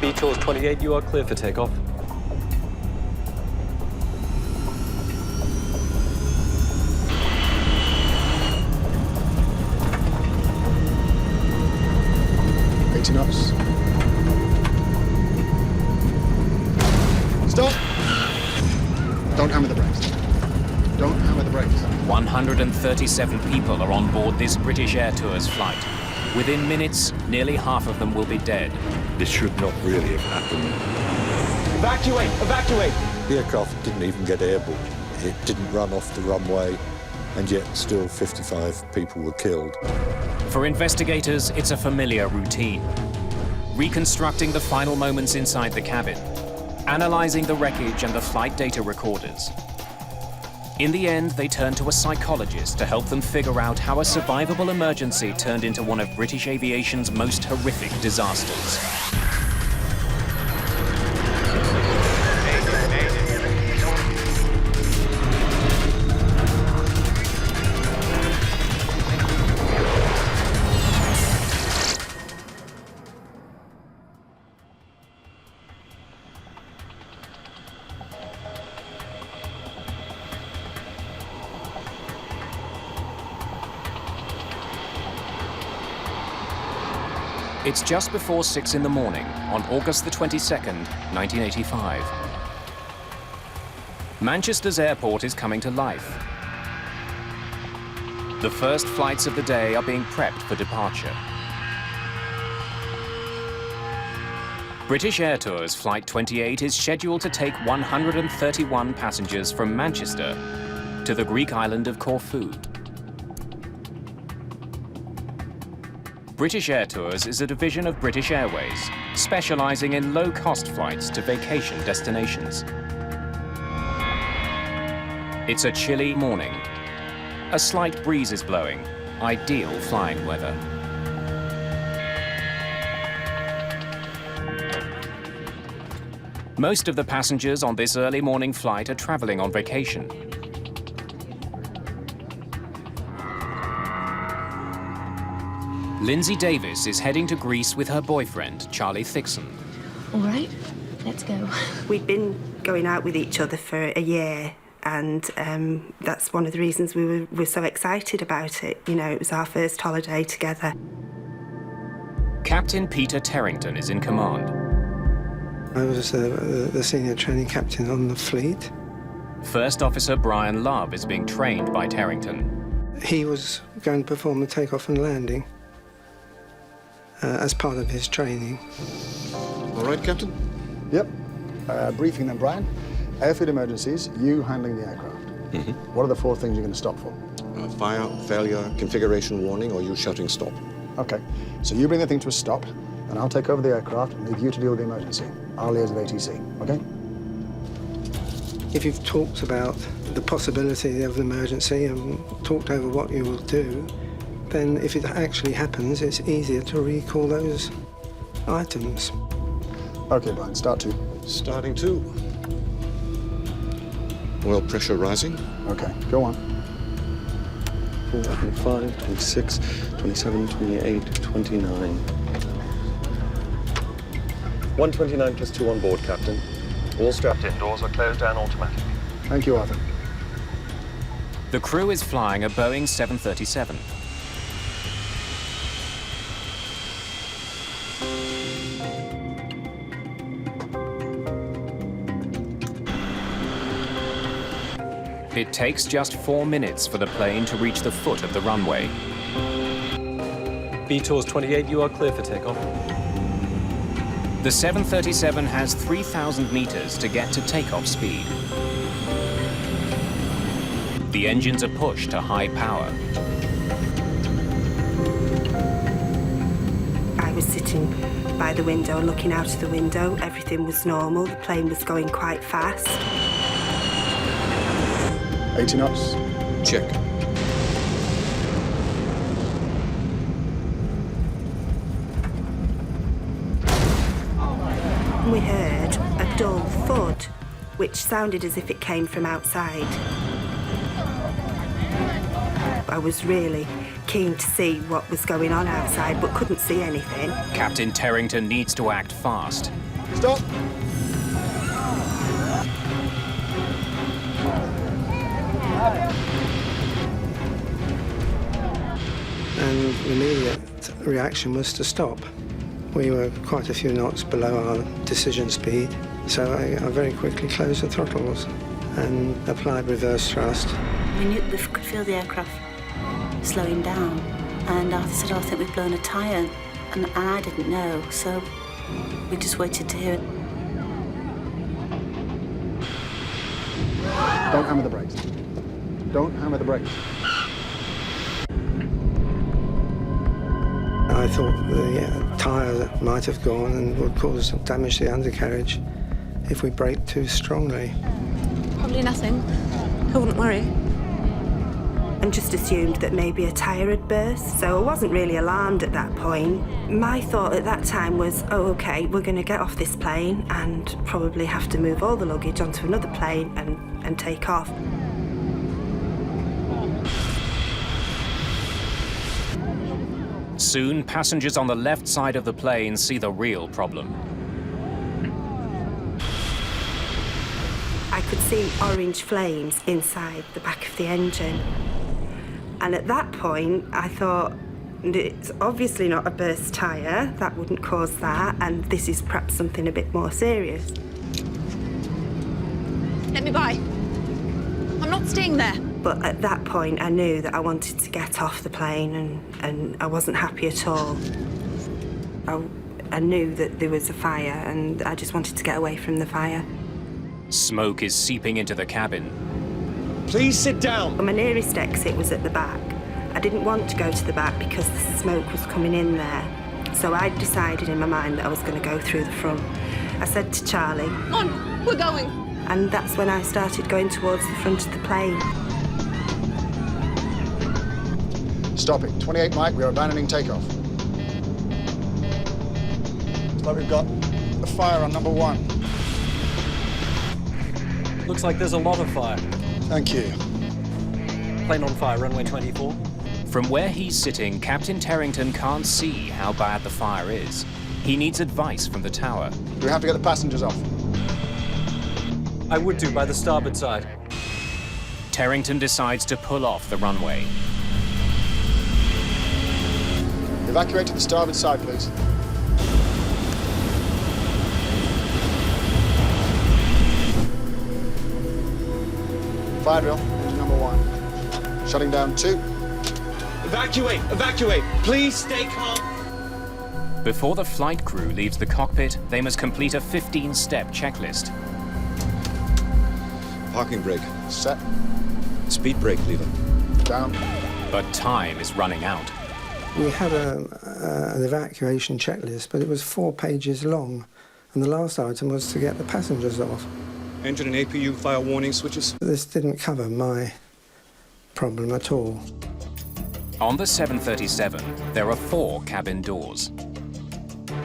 Airtours 28, you are clear for takeoff. Knots. Stop! Don't hammer the brakes. Don't hammer the brakes. 137 people are on board this British Airtours flight. Within minutes, nearly half of them will be dead. This should not really have happened. Evacuate! Evacuate! The aircraft didn't even get airborne. It didn't run off the runway, and yet still 55 people were killed. For investigators, it's a familiar routine. Reconstructing the final moments inside the cabin, analyzing the wreckage and the flight data recorders. In the end, they turn to a psychologist to help them figure out how a survivable emergency turned into one of British aviation's most horrific disasters. It's just before 6 in the morning on August the 22nd, 1985. Manchester's airport is coming to life. The first flights of the day are being prepped for departure. British Airtours Flight 28 is scheduled to take 131 passengers from Manchester to the Greek island of Corfu. British Airtours is a division of British Airways, specializing in low-cost flights to vacation destinations. It's a chilly morning. A slight breeze is blowing, ideal flying weather. Most of the passengers on this early morning flight are traveling on vacation. Lindsay Davis is heading to Greece with her boyfriend, Charlie Thixon. All right, let's go. We'd been going out with each other for a year, and that's one of the reasons we were so excited about it. You know, it was our first holiday together. Captain Peter Terrington is in command. I was the senior training captain on the fleet. First Officer Brian Love is being trained by Terrington. He was going to perform the takeoff and landing as part of his training. All right, Captain? Yep. Briefing then, Brian. Airfield emergencies, you handling the aircraft. What are the 4 things you're going to stop for? Fire, failure, configuration warning, or you shouting stop. Okay, so you bring the thing to a stop, and I'll take over the aircraft and leave you to deal with the emergency. I'll liaise with ATC, okay? If you've talked about the possibility of an emergency and talked over what you will do, then if it actually happens, it's easier to recall those items. Okay, Brian, start 2. Starting 2. Oil pressure rising. Okay, go on. 4, 25, 26, 27, 28, 29. 129 plus 2 on board, Captain. All strapped in, doors are closed and automatic. Thank you, Arthur. The crew is flying a Boeing 737. It takes just 4 minutes for the plane to reach the foot of the runway. Airtours 28, you are clear for takeoff. The 737 has 3,000 meters to get to takeoff speed. The engines are pushed to high power. I was sitting by the window, looking out of the window. Everything was normal. The plane was going quite fast. 80 knots. Check. We heard a dull thud, which sounded as if it came from outside. I was really keen to see what was going on outside, but couldn't see anything. Captain Terrington needs to act fast. Stop. And the immediate reaction was to stop. We were quite a few knots below our decision speed, so I very quickly closed the throttles and applied reverse thrust. We could feel the aircraft slowing down, and Arthur said, "Oh, I think we've blown a tyre," and I didn't know, so we just waited to hear it. Don't hammer the brakes. Don't hammer the brakes. I thought the tyre might have gone and would cause damage to the undercarriage if we braked too strongly. Probably nothing. I wouldn't worry. And just assumed that maybe a tyre had burst, so I wasn't really alarmed at that point. My thought at that time was, oh, OK, we're going to get off this plane and probably have to move all the luggage onto another plane and take off. Soon, passengers on the left side of the plane see the real problem. I could see orange flames inside the back of the engine. And at that point, I thought, it's obviously not a burst tyre, that wouldn't cause that, and this is perhaps something a bit more serious. Let me by. I'm not staying there. But at that point, I knew that I wanted to get off the plane, and I wasn't happy at all. I knew that there was a fire, and I just wanted to get away from the fire. Smoke is seeping into the cabin. Please sit down. My nearest exit was at the back. I didn't want to go to the back because the smoke was coming in there. So I decided in my mind that I was going to go through the front. I said to Charlie, Come on, we're going. And that's when I started going towards the front of the plane. Stop it. 28 Mike, we are abandoning takeoff. Looks like we've got a fire on number 1. Looks like there's a lot of fire. Thank you. Plane on fire, runway 24. From where he's sitting, Captain Terrington can't see how bad the fire is. He needs advice from the tower. We have to get the passengers off. I would do by the starboard side. Terrington decides to pull off the runway. Evacuate to the starboard side, please. Fire drill, engine number 1. Shutting down 2. Evacuate! Evacuate! Please stay calm. Before the flight crew leaves the cockpit, they must complete a 15-step checklist. Parking brake. Set. Speed brake lever. Down. But time is running out. We had an evacuation checklist, but it was 4 pages long, and the last item was to get the passengers off. Engine and APU fire warning switches. This didn't cover my problem at all. On the 737, there are 4 cabin doors.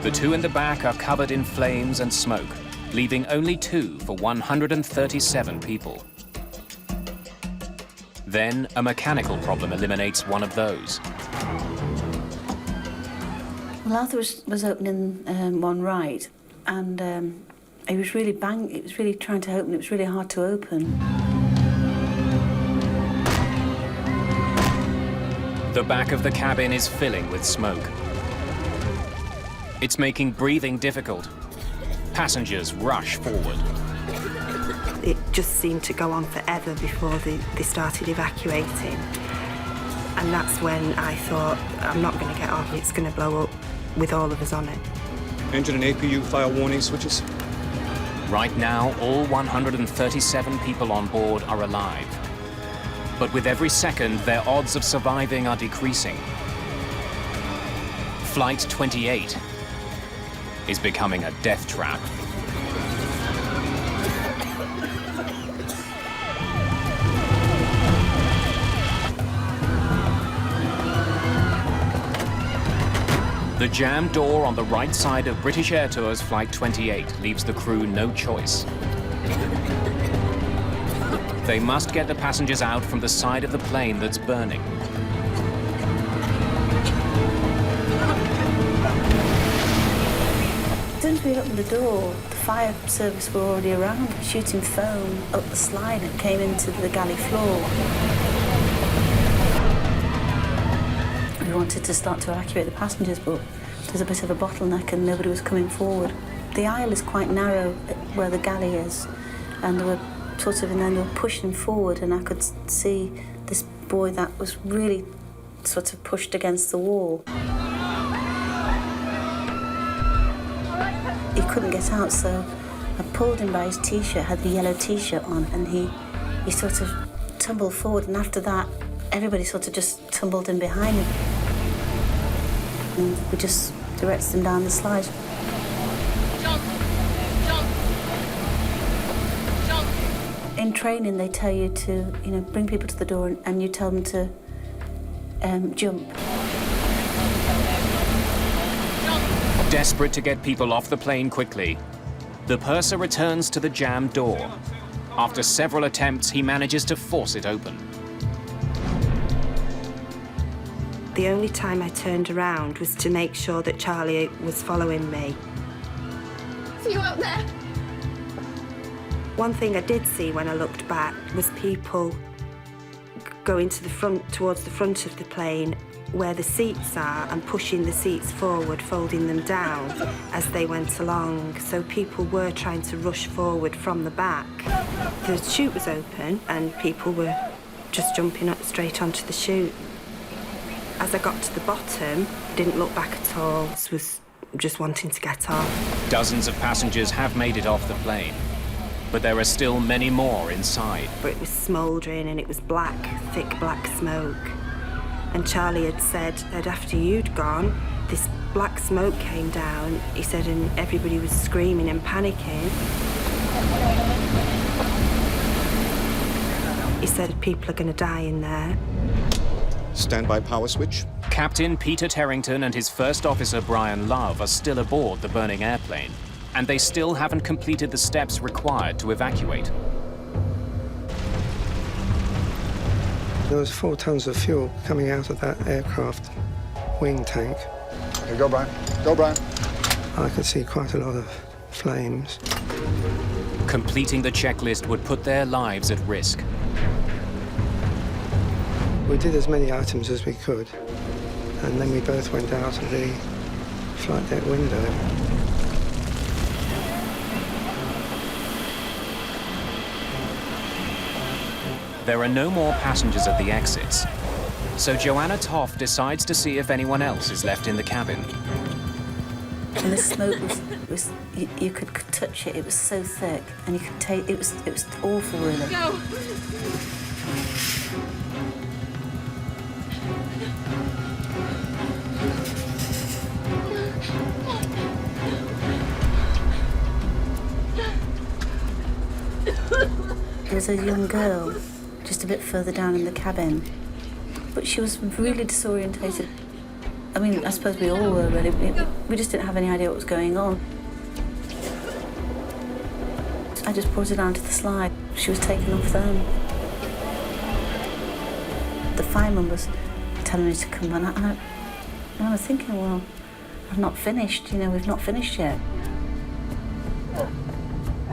The 2 in the back are covered in flames and smoke, leaving only 2 for 137 people. Then a mechanical problem eliminates one of those. Well, Arthur was opening one right, and it was really trying to open. It was really hard to open. The back of the cabin is filling with smoke. It's making breathing difficult. Passengers rush forward. It just seemed to go on forever before they started evacuating. And that's when I thought, I'm not going to get off. It's going to blow up with all of us on it. Engine and APU fire warning switches. Right now, all 137 people on board are alive. But with every second, their odds of surviving are decreasing. Flight 28 is becoming a death trap. The jammed door on the right side of British Airtours Flight 28 leaves the crew no choice. They must get the passengers out from the side of the plane that's burning. soon as we opened the door, the fire service were already around, shooting foam up the slide that came into the galley floor. We wanted to start to evacuate the passengers, but there's a bit of a bottleneck and nobody was coming forward. The aisle is quite narrow where the galley is, and they were and then they were pushing forward, and I could see this boy that was really sort of pushed against the wall. He couldn't get out, so I pulled him by his T-shirt, had the yellow T-shirt on, and he sort of tumbled forward, and after that, everybody sort of just tumbled in behind him. And we just directed him down the slide. Jump! Jump! Jump! In training, they tell you to, bring people to the door, and you tell them to jump. Desperate to get people off the plane quickly, the purser returns to the jammed door. After several attempts, he manages to force it open. The only time I turned around was to make sure that Charlie was following me. See you out there? One thing I did see when I looked back was people going to the front, towards the front of the plane where the seats are, and pushing the seats forward, folding them down as they went along. So people were trying to rush forward from the back. The chute was open and people were just jumping up straight onto the chute. As I got to the bottom, I didn't look back at all. I was just wanting to get off. Dozens of passengers have made it off the plane, but there are still many more inside. But it was smouldering and it was black, thick black smoke. And Charlie had said that after you'd gone, this black smoke came down, he said, and everybody was screaming and panicking. He said people are going to die in there. Standby power switch. Captain Peter Terrington and his first officer Brian Love are still aboard the burning airplane, and they still haven't completed the steps required to evacuate. There was 4 tons of fuel coming out of that aircraft wing tank. Okay, go, Brian. Go, Brian. I could see quite a lot of flames. Completing the checklist would put their lives at risk. We did as many items as we could, and then we both went out of the flight deck window. There are no more passengers at the exits, so Joanna Toff decides to see if anyone else is left in the cabin. And the smoke was you could touch it. It was so thick, and you could take it was awful, really. Go! There was a young girl just a bit further down in the cabin, but she was really disorientated. I mean, I suppose we all were, really. We just didn't have any idea what was going on. I just brought her down to the slide. She was taken off then. The fireman was telling me to come on, and I was thinking, well, I've not finished, we've not finished yet.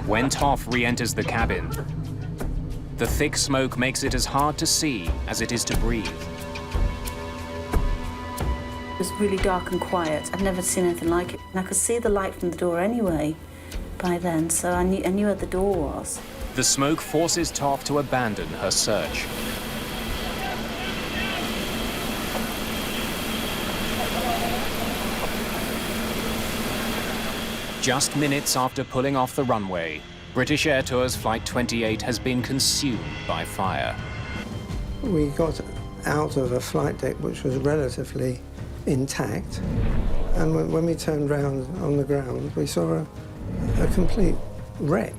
When Toff re-enters the cabin, the thick smoke makes it as hard to see as it is to breathe. It was really dark and quiet. I'd never seen anything like it. And I could see the light from the door anyway by then, so I knew where the door was. The smoke forces Toff to abandon her search. Just minutes after pulling off the runway, British Airtours Flight 28 has been consumed by fire. We got out of a flight deck which was relatively intact, and when we turned round on the ground, we saw a complete wreck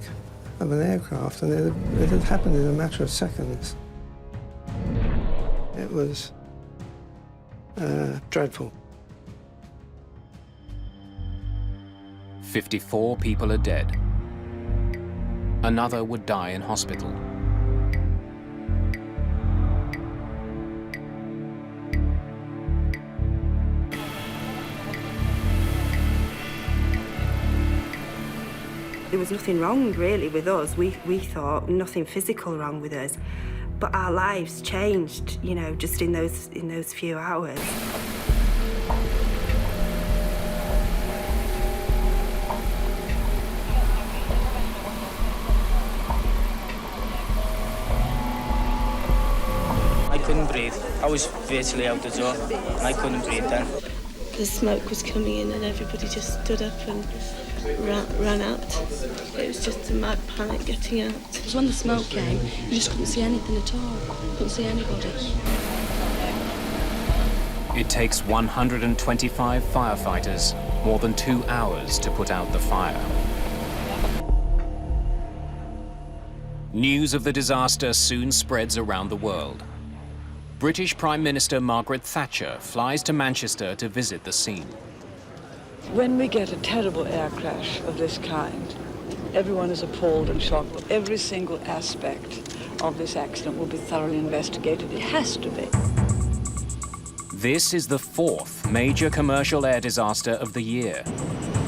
of an aircraft, and it had happened in a matter of seconds. It was dreadful. 54 people are dead. Another would die in hospital. There was nothing wrong, really, with us. We thought nothing physical wrong with us. But our lives changed, you know, just in those few hours. I couldn't breathe. I was virtually out the door. I couldn't breathe then. The smoke was coming in and everybody just stood up and ran out. It was just a mad panic getting out. Because when the smoke came, you just couldn't see anything at all. Couldn't see anybody. It takes 125 firefighters more than 2 hours to put out the fire. News of the disaster soon spreads around the world. British Prime Minister Margaret Thatcher flies to Manchester to visit the scene. When we get a terrible air crash of this kind, everyone is appalled and shocked. Every single aspect of this accident will be thoroughly investigated. It has to be. This is the 4th major commercial air disaster of the year.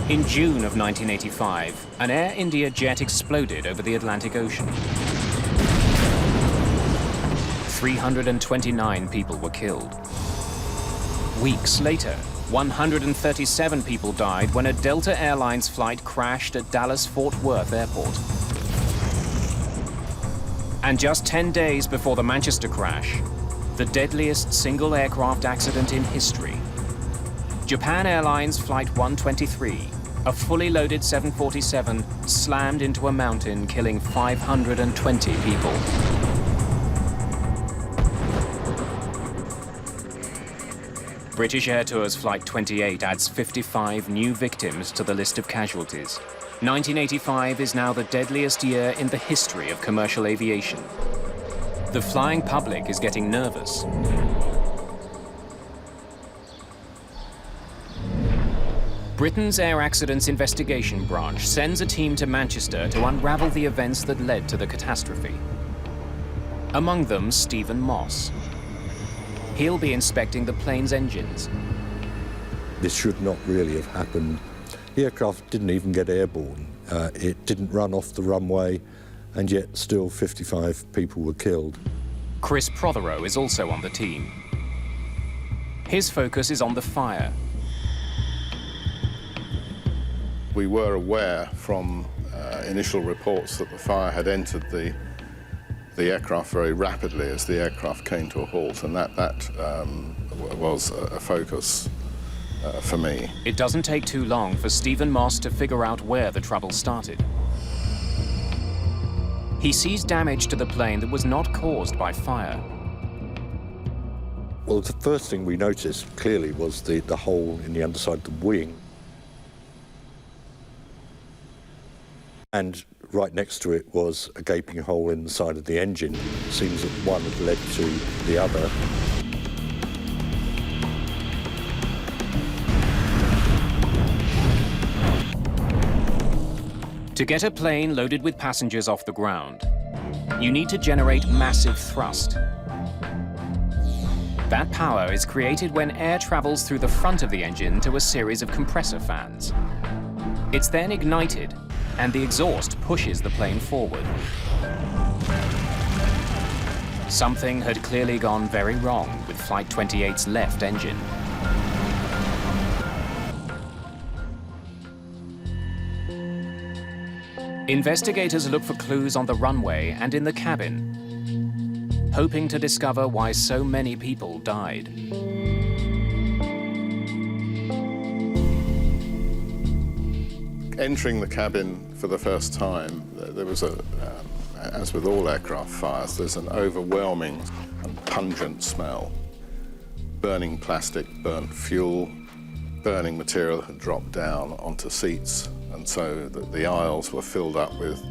In June of 1985, an Air India jet exploded over the Atlantic Ocean. 329 people were killed. Weeks later, 137 people died when a Delta Airlines flight crashed at Dallas-Fort Worth Airport. And just 10 days before the Manchester crash, the deadliest single aircraft accident in history. Japan Airlines Flight 123, a fully loaded 747, slammed into a mountain, killing 520 people. British Airtours Flight 28 adds 55 new victims to the list of casualties. 1985 is now the deadliest year in the history of commercial aviation. The flying public is getting nervous. Britain's Air Accidents Investigation Branch sends a team to Manchester to unravel the events that led to the catastrophe. Among them, Stephen Moss. He'll be inspecting the plane's engines. This should not really have happened. The aircraft didn't even get airborne. It didn't run off the runway, and yet still 55 people were killed. Chris Prothero is also on the team. His focus is on the fire. We were aware from initial reports that the fire had entered the aircraft very rapidly as the aircraft came to a halt, and that was a focus for me. It doesn't take too long for Stephen Moss to figure out where the trouble started. He sees damage to the plane that was not caused by fire. Well, the first thing we noticed clearly was the hole in the underside of the wing. And right next to it was a gaping hole in the side of the engine. It seems that one had led to the other. To get a plane loaded with passengers off the ground, you need to generate massive thrust. That power is created when air travels through the front of the engine to a series of compressor fans. It's then ignited, and the exhaust pushes the plane forward. Something had clearly gone very wrong with Flight 28's left engine. Investigators look for clues on the runway and in the cabin, hoping to discover why so many people died. Entering the cabin for the first time, there was as with all aircraft fires, there's an overwhelming and pungent smell. Burning plastic, burnt fuel, burning material had dropped down onto seats, and so the aisles were filled up with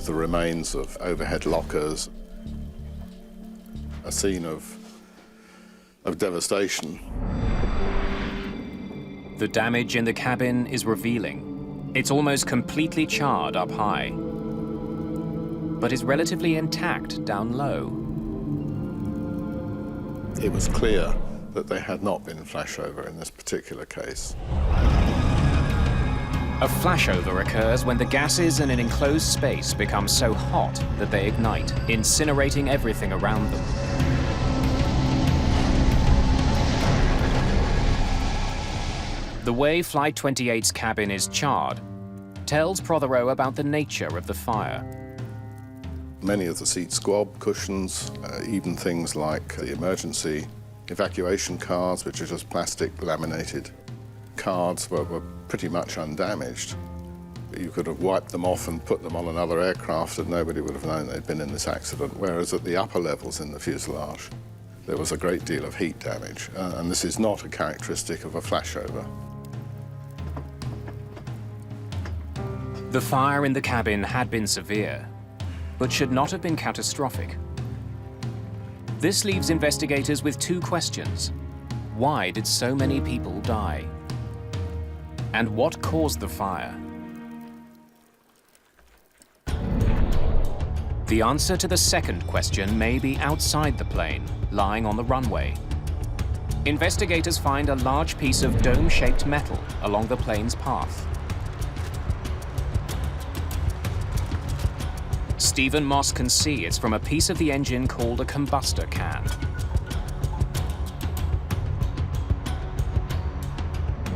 the remains of overhead lockers. A scene of devastation. The damage in the cabin is revealing. It's almost completely charred up high, but is relatively intact down low. It was clear that there had not been flashover in this particular case. A flashover occurs when the gases in an enclosed space become so hot that they ignite, incinerating everything around them. The way Flight 28's cabin is charred tells Prothero about the nature of the fire. Many of the seats squab, cushions, even things like the emergency evacuation cards, which are just plastic laminated cards, were pretty much undamaged. You could have wiped them off and put them on another aircraft and nobody would have known they'd been in this accident, whereas at the upper levels in the fuselage, there was a great deal of heat damage, and this is not a characteristic of a flashover. The fire in the cabin had been severe, but should not have been catastrophic. This leaves investigators with two questions. Why did so many people die? And what caused the fire? The answer to the second question may be outside the plane, lying on the runway. Investigators find a large piece of dome-shaped metal along the plane's path. Stephen Moss can see it's from a piece of the engine called a combustor can.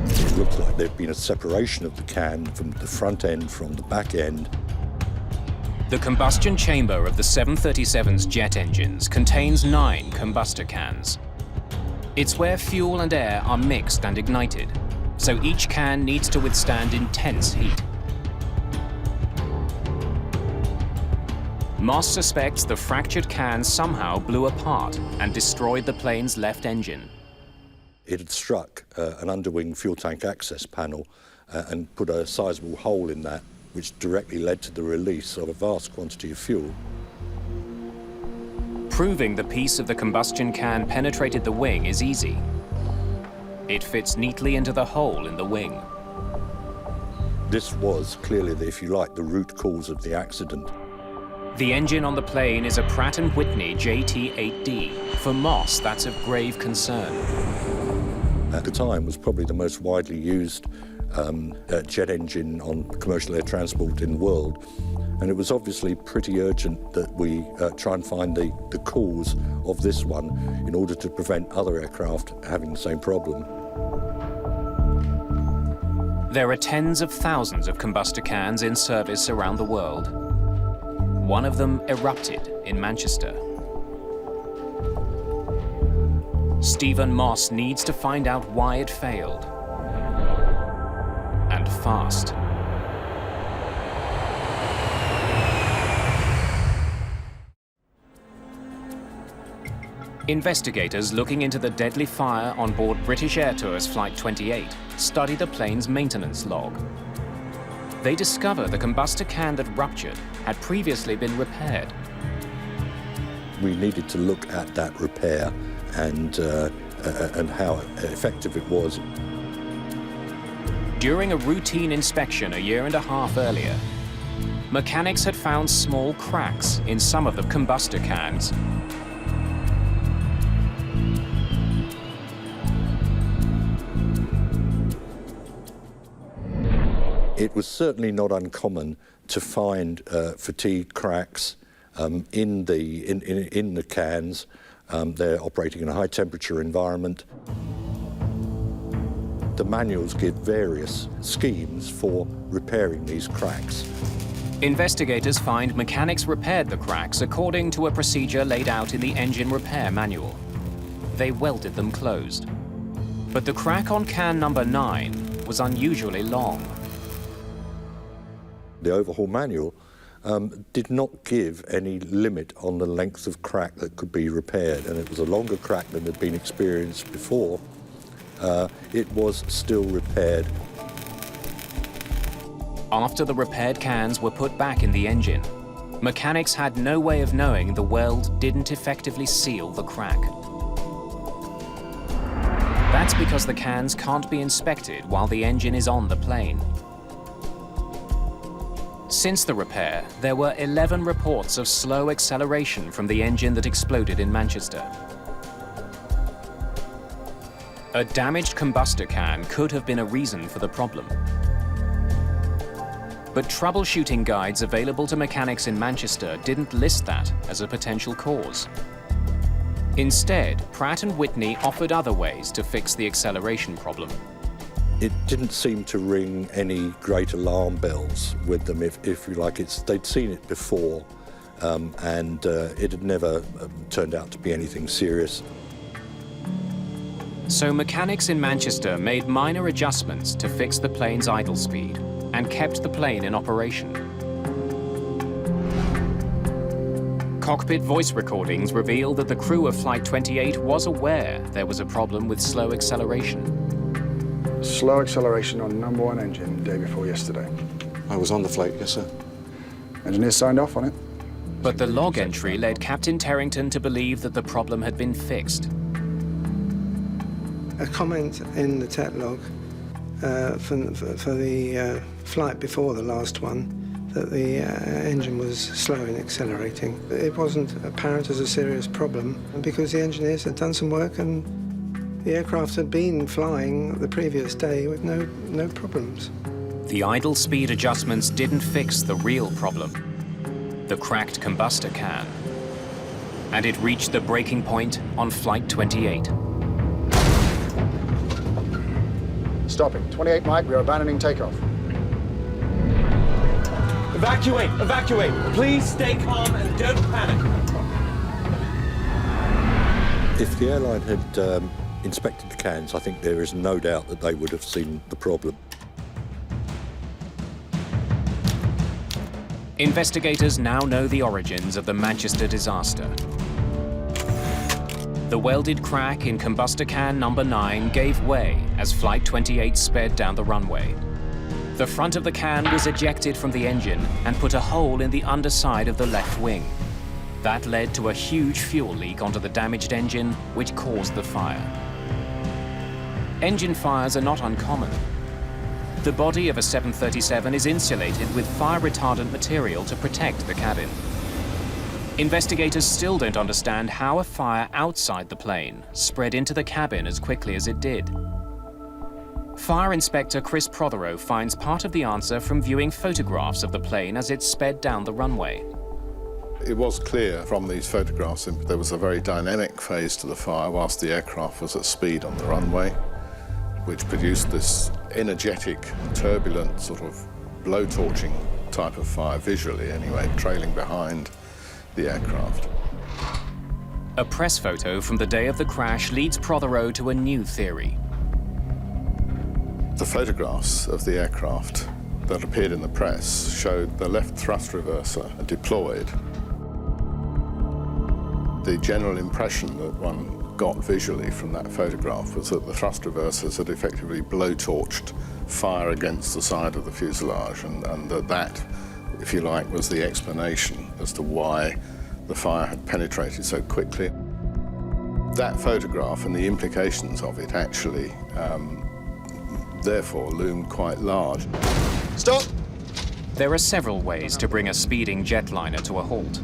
It looks like there'd been a separation of the can from the front end from the back end. The combustion chamber of the 737's jet engines contains 9 combustor cans. It's where fuel and air are mixed and ignited, so each can needs to withstand intense heat. Moss suspects the fractured can somehow blew apart and destroyed the plane's left engine. It had struck an underwing fuel tank access panel and put a sizable hole in that, which directly led to the release of a vast quantity of fuel. Proving the piece of the combustion can penetrated the wing is easy. It fits neatly into the hole in the wing. This was clearly, if you like, the root cause of the accident. The engine on the plane is a Pratt & Whitney JT-8D. For Moss, that's of grave concern. At the time, was probably the most widely used jet engine on commercial air transport in the world. And it was obviously pretty urgent that we try and find the cause of this one in order to prevent other aircraft having the same problem. There are tens of thousands of combustor cans in service around the world. One of them erupted in Manchester. Stephen Moss needs to find out why it failed. And fast. Investigators looking into the deadly fire on board British Airtours Flight 28 study the plane's maintenance log. They discover the combustor can that ruptured had previously been repaired. We needed to look at that repair and how effective it was. During a routine inspection a year and a half earlier, mechanics had found small cracks in some of the combustor cans. It was certainly not uncommon to find fatigue cracks in the cans. They're operating in a high temperature environment. The manuals give various schemes for repairing these cracks. Investigators find mechanics repaired the cracks according to a procedure laid out in the engine repair manual. They welded them closed. But the crack on can number 9 was unusually long. The overhaul manual did not give any limit on the length of crack that could be repaired, and it was a longer crack than had been experienced before. It was still repaired. After the repaired cans were put back in the engine, mechanics had no way of knowing the weld didn't effectively seal the crack. That's because the cans can't be inspected while the engine is on the plane. Since the repair, there were 11 reports of slow acceleration from the engine that exploded in Manchester. A damaged combustor can could have been a reason for the problem. But troubleshooting guides available to mechanics in Manchester didn't list that as a potential cause. Instead, Pratt & Whitney offered other ways to fix the acceleration problem. It didn't seem to ring any great alarm bells with them, if you like. They'd seen it before, and it had never turned out to be anything serious. So mechanics in Manchester made minor adjustments to fix the plane's idle speed and kept the plane in operation. Cockpit voice recordings reveal that the crew of Flight 28 was aware there was a problem with slow acceleration. Slow acceleration on number 1 engine day before yesterday. I was on the flight, yes, sir. Engineers signed off on it. But the log entry led Captain Terrington to believe that the problem had been fixed. A comment in the tech log for the flight before the last one, that the engine was slow in accelerating. It wasn't apparent as a serious problem because the engineers had done some work and the aircraft had been flying the previous day with no problems. The idle speed adjustments didn't fix the real problem, the cracked combustor can. And it reached the breaking point on Flight 28. Stopping. 28 Mike, we are abandoning takeoff. Evacuate! Evacuate! Please stay calm and don't panic. If the airline had inspected the cans, I think there is no doubt that they would have seen the problem. Investigators now know the origins of the Manchester disaster. The welded crack in combustor can number 9 gave way as Flight 28 sped down the runway. The front of the can was ejected from the engine and put a hole in the underside of the left wing. That led to a huge fuel leak onto the damaged engine, which caused the fire. Engine fires are not uncommon. The body of a 737 is insulated with fire-retardant material to protect the cabin. Investigators still don't understand how a fire outside the plane spread into the cabin as quickly as it did. Fire Inspector Chris Prothero finds part of the answer from viewing photographs of the plane as it sped down the runway. It was clear from these photographs that there was a very dynamic phase to the fire whilst the aircraft was at speed on the runway, which produced this energetic, turbulent, sort of blowtorching type of fire, visually anyway, trailing behind the aircraft. A press photo from the day of the crash leads Prothero to a new theory. The photographs of the aircraft that appeared in the press showed the left thrust reverser deployed. The general impression that one got visually from that photograph was that the thrust reversers had effectively blowtorched fire against the side of the fuselage, and that, if you like, was the explanation as to why the fire had penetrated so quickly. That photograph and the implications of it actually therefore loomed quite large. Stop! There are several ways to bring a speeding jetliner to a halt.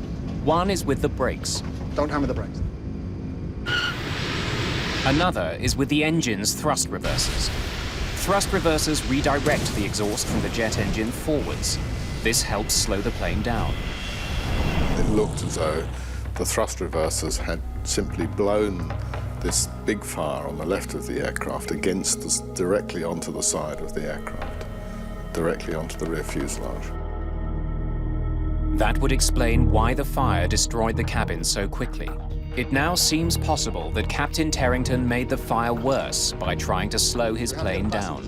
One is with the brakes. Don't hammer the brakes. Another is with the engine's thrust reversers. Thrust reversers redirect the exhaust from the jet engine forwards. This helps slow the plane down. It looked as though the thrust reversers had simply blown this big fire on the left of the aircraft directly onto the side of the aircraft, directly onto the rear fuselage. That would explain why the fire destroyed the cabin so quickly. It now seems possible that Captain Terrington made the fire worse by trying to slow his plane down.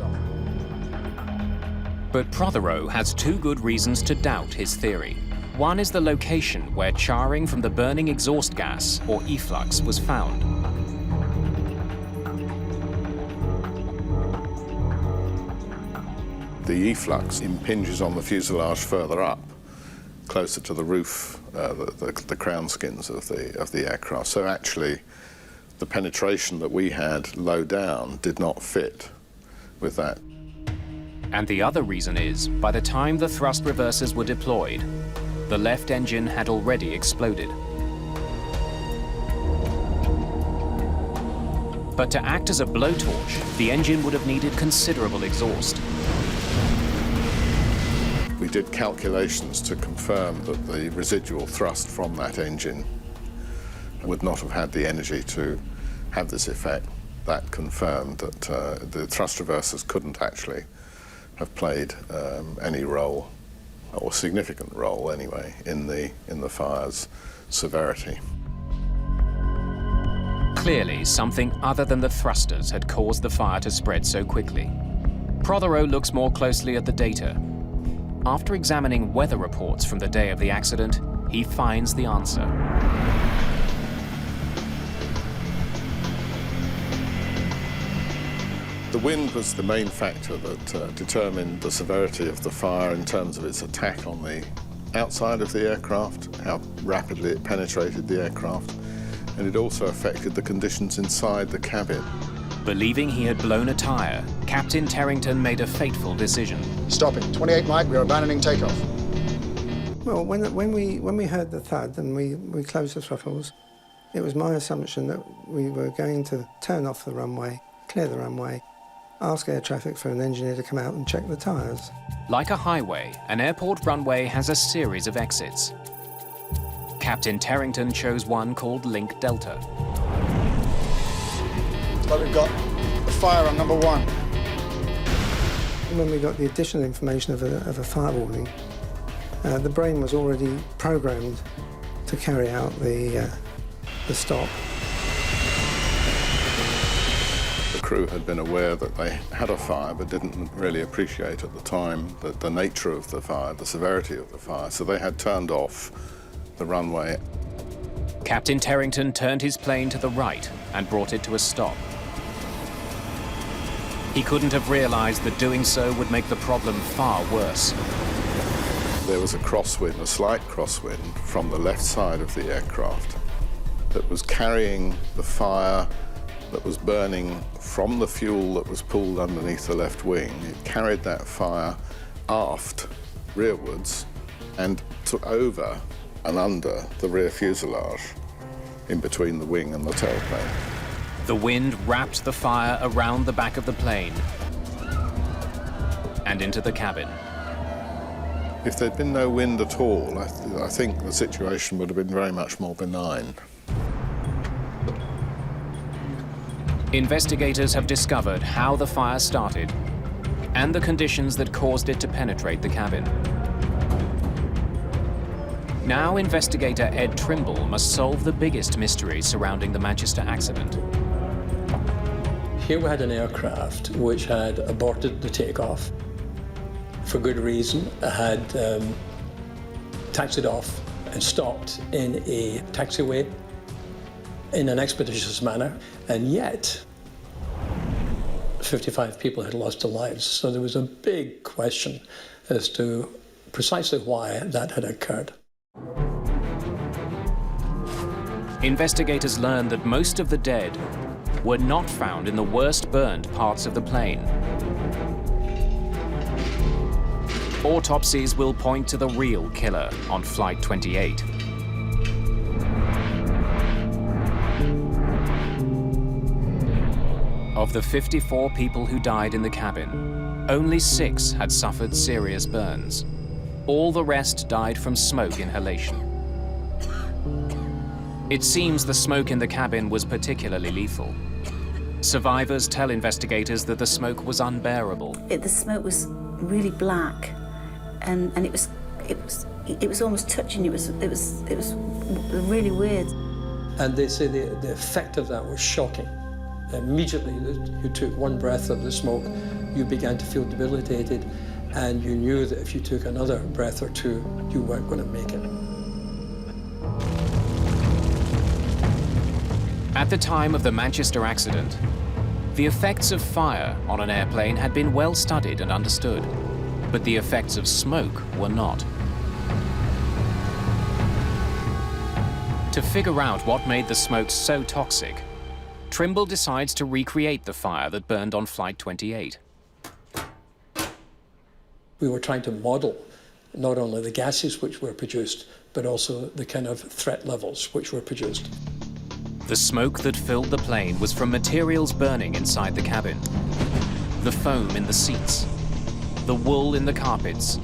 But Prothero has two good reasons to doubt his theory. One is the location where charring from the burning exhaust gas, or efflux, was found. The efflux impinges on the fuselage further up, closer to the roof, the crown skins of the aircraft. So actually, the penetration that we had low down did not fit with that. And the other reason is, by the time the thrust reversers were deployed, the left engine had already exploded. But to act as a blowtorch, the engine would have needed considerable exhaust. We did calculations to confirm that the residual thrust from that engine would not have had the energy to have this effect. That confirmed that the thrust reversers couldn't actually have played any role, or significant role anyway, in the fire's severity. Clearly, something other than the thrusters had caused the fire to spread so quickly. Prothero looks more closely at the data. After examining weather reports from the day of the accident, he finds the answer. The wind was the main factor that determined the severity of the fire in terms of its attack on the outside of the aircraft, how rapidly it penetrated the aircraft, and it also affected the conditions inside the cabin. Believing he had blown a tire, Captain Terrington made a fateful decision. Stop it. 28 Mike, we are abandoning takeoff. Well, when we heard the thud and we closed the throttles, it was my assumption that we were going to turn off the runway, clear the runway, ask air traffic for an engineer to come out and check the tyres. Like a highway, an airport runway has a series of exits. Captain Terrington chose one called Link Delta. So we've got a fire on number 1. When we got the additional information of a fire warning, the brain was already programmed to carry out the stop. The crew had been aware that they had a fire, but didn't really appreciate at the time the nature of the fire, the severity of the fire, so they had turned off the runway. Captain Terrington turned his plane to the right and brought it to a stop. He couldn't have realized that doing so would make the problem far worse. There was a crosswind, a slight crosswind, from the left side of the aircraft that was carrying the fire that was burning from the fuel that was pulled underneath the left wing. It carried that fire aft, rearwards, and took over and under the rear fuselage, in between the wing and the tailplane. The wind wrapped the fire around the back of the plane and into the cabin. If there'd been no wind at all, I think the situation would have been very much more benign. Investigators have discovered how the fire started and the conditions that caused it to penetrate the cabin. Now investigator Ed Trimble must solve the biggest mystery surrounding the Manchester accident. Here we had an aircraft which had aborted the takeoff for good reason. It had taxied off and stopped in a taxiway in an expeditious manner, and yet 55 people had lost their lives. So there was a big question as to precisely why that had occurred. Investigators learned that most of the dead were not found in the worst burned parts of the plane. Autopsies will point to the real killer on Flight 28. Of the 54 people who died in the cabin, only 6 had suffered serious burns. All the rest died from smoke inhalation. It seems the smoke in the cabin was particularly lethal. Survivors tell investigators that the smoke was unbearable. The smoke was really black, and it was almost touching. It was really weird. And they say the effect of that was shocking. Immediately, you took one breath of the smoke, you began to feel debilitated, and you knew that if you took another breath or two, you weren't going to make it. At the time of the Manchester accident, the effects of fire on an airplane had been well studied and understood, but the effects of smoke were not. To figure out what made the smoke so toxic, Trimble decides to recreate the fire that burned on Flight 28. We were trying to model not only the gases which were produced, but also the kind of threat levels which were produced. The smoke that filled the plane was from materials burning inside the cabin. The foam in the seats, the wool in the carpets,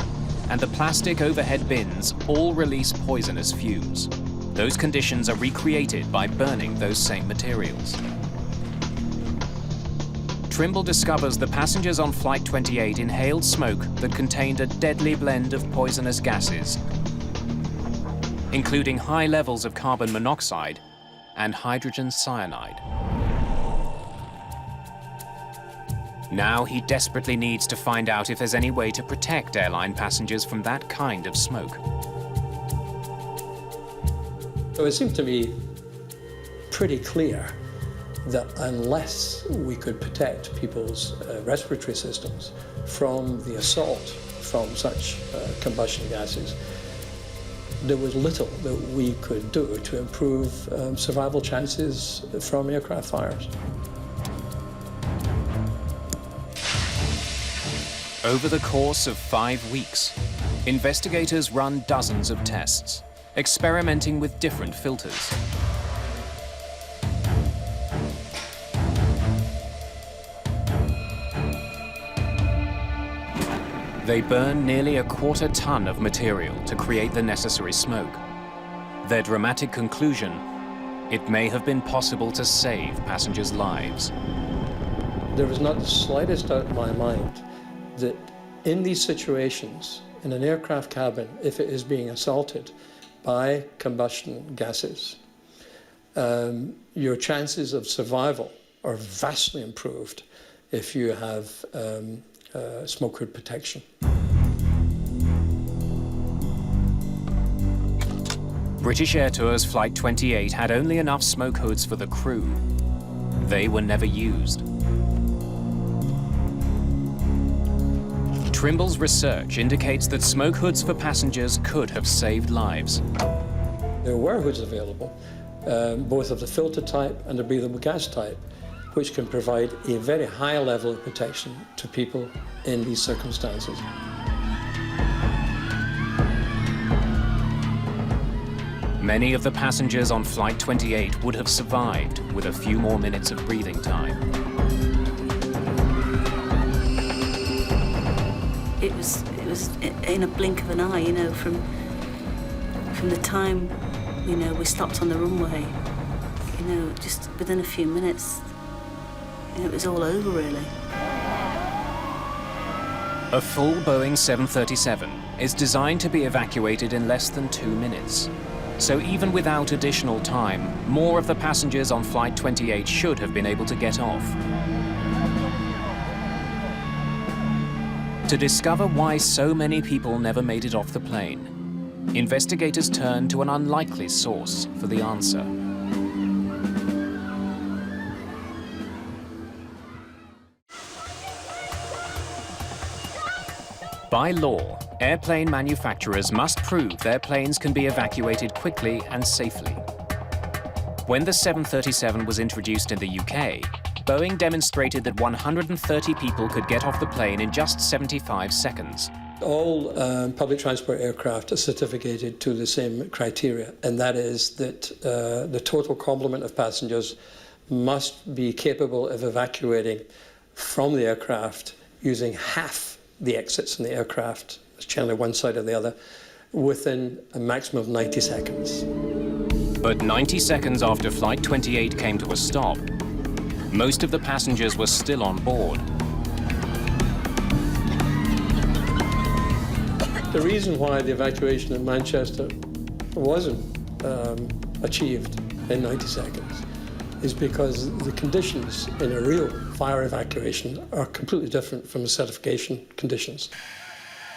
and the plastic overhead bins all release poisonous fumes. Those conditions are recreated by burning those same materials. Trimble discovers the passengers on Flight 28 inhaled smoke that contained a deadly blend of poisonous gases, including high levels of carbon monoxide and hydrogen cyanide. Now he desperately needs to find out if there's any way to protect airline passengers from that kind of smoke. So it seemed to me pretty clear that unless we could protect people's respiratory systems from the assault from such combustion gases, there was little that we could do to improve survival chances from aircraft fires. Over the course of 5 weeks, investigators run dozens of tests, experimenting with different filters. They burn nearly a quarter ton of material to create the necessary smoke. Their dramatic conclusion: it may have been possible to save passengers' lives. There was not the slightest doubt in my mind that in these situations, in an aircraft cabin, if it is being assaulted by combustion gases, your chances of survival are vastly improved if you have smoke hood protection. British Airtours Flight 28 had only enough smoke hoods for the crew. They were never used. Trimble's research indicates that smoke hoods for passengers could have saved lives. There were hoods available, both of the filter type and the breathable gas type, which can provide a very high level of protection to people in these circumstances. Many of the passengers on Flight 28 would have survived with a few more minutes of breathing time. It was in a blink of an eye, you know, from the time, you know, we stopped on the runway, you know, just within a few minutes, you know, it was all over, really. A full Boeing 737 is designed to be evacuated in less than 2 minutes. So even without additional time, more of the passengers on Flight 28 should have been able to get off. To discover why so many people never made it off the plane, investigators turned to an unlikely source for the answer. By law, airplane manufacturers must prove their planes can be evacuated quickly and safely. When the 737 was introduced in the UK, Boeing demonstrated that 130 people could get off the plane in just 75 seconds. All public transport aircraft are certificated to the same criteria, and that is that the total complement of passengers must be capable of evacuating from the aircraft using half the exits in the aircraft, it's generally one side or the other, within a maximum of 90 seconds. But 90 seconds after Flight 28 came to a stop, most of the passengers were still on board. The reason why the evacuation in Manchester wasn't achieved in 90 seconds is because the conditions in a real fire evacuation are completely different from the certification conditions.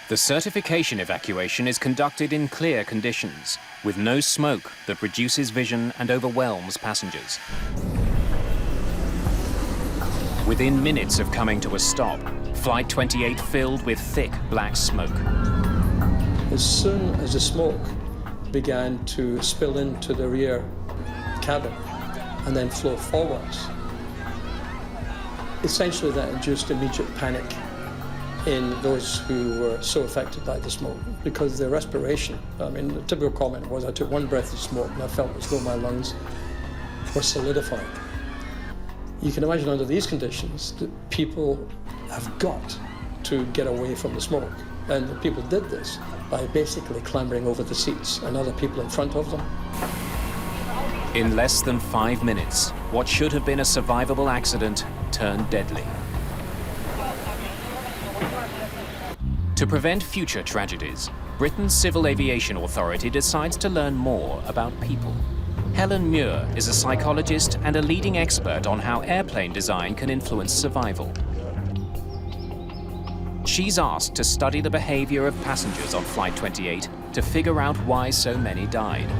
The certification evacuation is conducted in clear conditions, with no smoke that reduces vision and overwhelms passengers. Within minutes of coming to a stop, Flight 28 filled with thick black smoke. As soon as the smoke began to spill into the rear cabin and then flow forwards, essentially that induced immediate panic in those who were so affected by the smoke, because their respiration, I mean, the typical comment was, I took one breath of smoke and I felt as though my lungs were solidifying. You can imagine under these conditions that people have got to get away from the smoke. And people did this by basically clambering over the seats and other people in front of them. In less than 5 minutes, what should have been a survivable accident turned deadly. To prevent future tragedies, Britain's Civil Aviation Authority decides to learn more about people. Helen Muir is a psychologist and a leading expert on how airplane design can influence survival. She's asked to study the behavior of passengers on Flight 28 to figure out why so many died.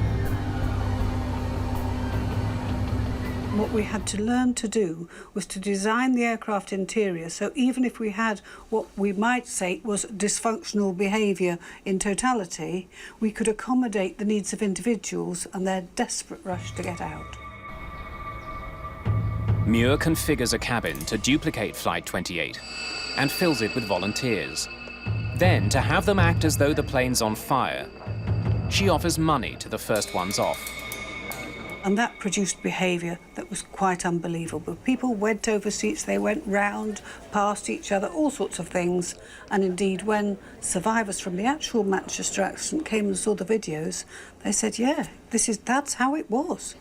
What we had to learn to do was to design the aircraft interior so even if we had what we might say was dysfunctional behaviour in totality, we could accommodate the needs of individuals and their desperate rush to get out. Muir configures a cabin to duplicate Flight 28 and fills it with volunteers. Then, to have them act as though the plane's on fire, she offers money to the first ones off. And that produced behaviour that was quite unbelievable. People went over seats, they went round, past each other, all sorts of things. And indeed, when survivors from the actual Manchester accident came and saw the videos, they said, yeah, that's how it was.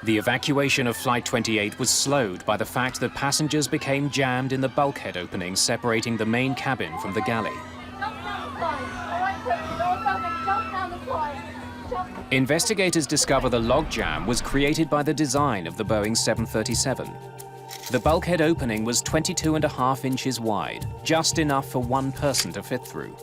The evacuation of Flight 28 was slowed by the fact that passengers became jammed in the bulkhead opening separating the main cabin from the galley. Investigators discover the logjam was created by the design of the Boeing 737. The bulkhead opening was 22.5 inches wide, just enough for one person to fit through.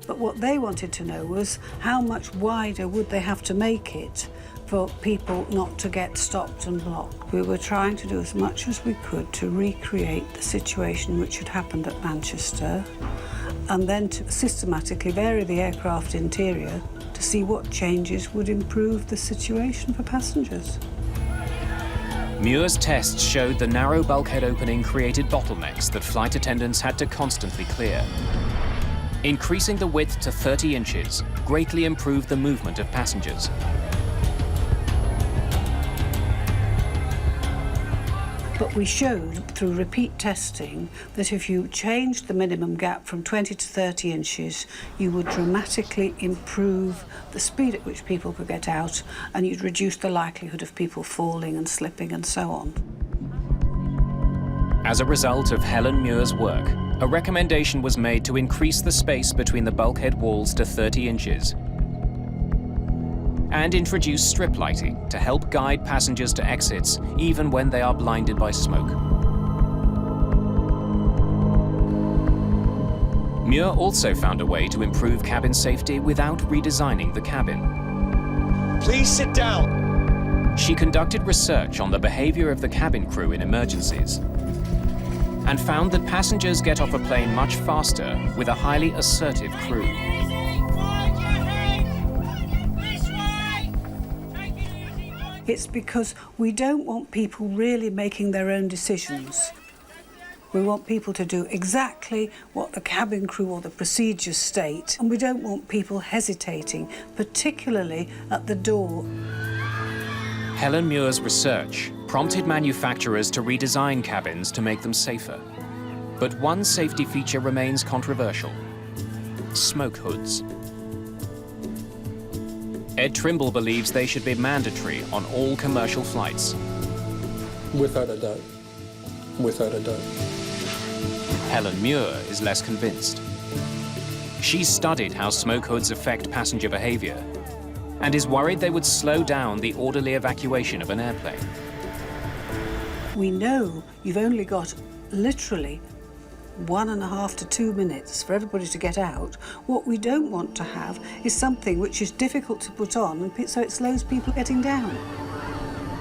But what they wanted to know was how much wider would they have to make it for people not to get stopped and blocked. We were trying to do as much as we could to recreate the situation which had happened at Manchester and then to systematically vary the aircraft interior to see what changes would improve the situation for passengers. Muir's tests showed the narrow bulkhead opening created bottlenecks that flight attendants had to constantly clear. Increasing the width to 30 inches greatly improved the movement of passengers. But we showed through repeat testing that if you changed the minimum gap from 20 to 30 inches, you would dramatically improve the speed at which people could get out and you'd reduce the likelihood of people falling and slipping and so on. As a result of Helen Muir's work, a recommendation was made to increase the space between the bulkhead walls to 30 inches and introduce strip lighting to help guide passengers to exits even when they are blinded by smoke. Muir also found a way to improve cabin safety without redesigning the cabin. Please sit down. She conducted research on the behavior of the cabin crew in emergencies and found that passengers get off a plane much faster with a highly assertive crew. It's because we don't want people really making their own decisions. We want people to do exactly what the cabin crew or the procedures state, and we don't want people hesitating, particularly at the door. Helen Muir's research prompted manufacturers to redesign cabins to make them safer. But one safety feature remains controversial: smoke hoods. Ed Trimble believes they should be mandatory on all commercial flights. Without a doubt. Without a doubt. Helen Muir is less convinced. She's studied how smoke hoods affect passenger behavior and is worried they would slow down the orderly evacuation of an airplane. We know you've only got literally 1.5 to 2 minutes for everybody to get out. What we don't want to have is something which is difficult to put on, and so it slows people getting down.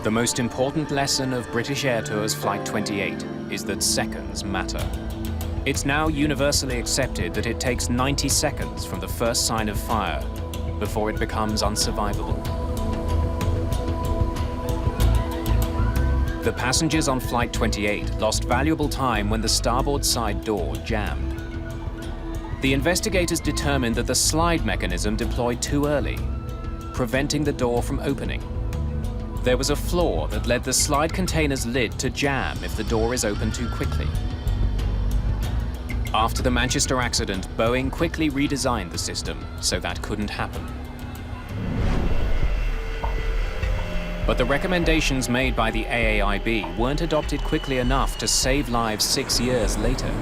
The most important lesson of British Airtours Flight 28 is that seconds matter. It's now universally accepted that it takes 90 seconds from the first sign of fire before it becomes unsurvivable. The passengers on Flight 28 lost valuable time when the starboard side door jammed. The investigators determined that the slide mechanism deployed too early, preventing the door from opening. There was a flaw that led the slide container's lid to jam if the door is opened too quickly. After the Manchester accident, Boeing quickly redesigned the system so that couldn't happen. But the recommendations made by the AAIB weren't adopted quickly enough to save lives 6 years later.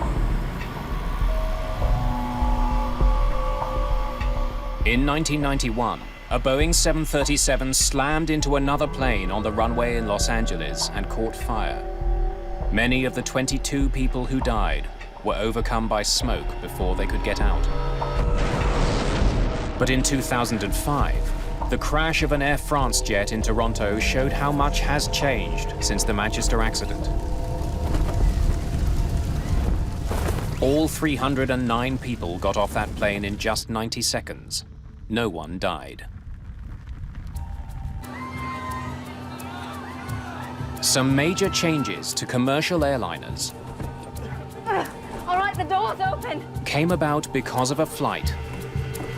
In 1991, a Boeing 737 slammed into another plane on the runway in Los Angeles and caught fire. Many of the 22 people who died were overcome by smoke before they could get out. But in 2005, the crash of an Air France jet in Toronto showed how much has changed since the Manchester accident. All 309 people got off that plane in just 90 seconds. No one died. Some major changes to commercial airliners All right, the door's open. came about because of a flight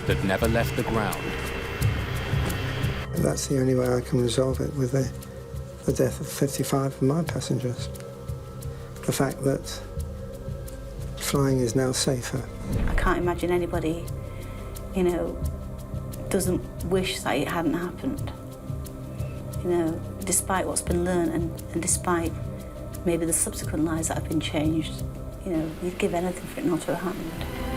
that never left the ground. That's the only way I can resolve it, with the death of 55 of my passengers. The fact that flying is now safer. I can't imagine anybody, you know, doesn't wish that it hadn't happened. You know, despite what's been learned and despite maybe the subsequent lives that have been changed, you know, you'd give anything for it not to have happened.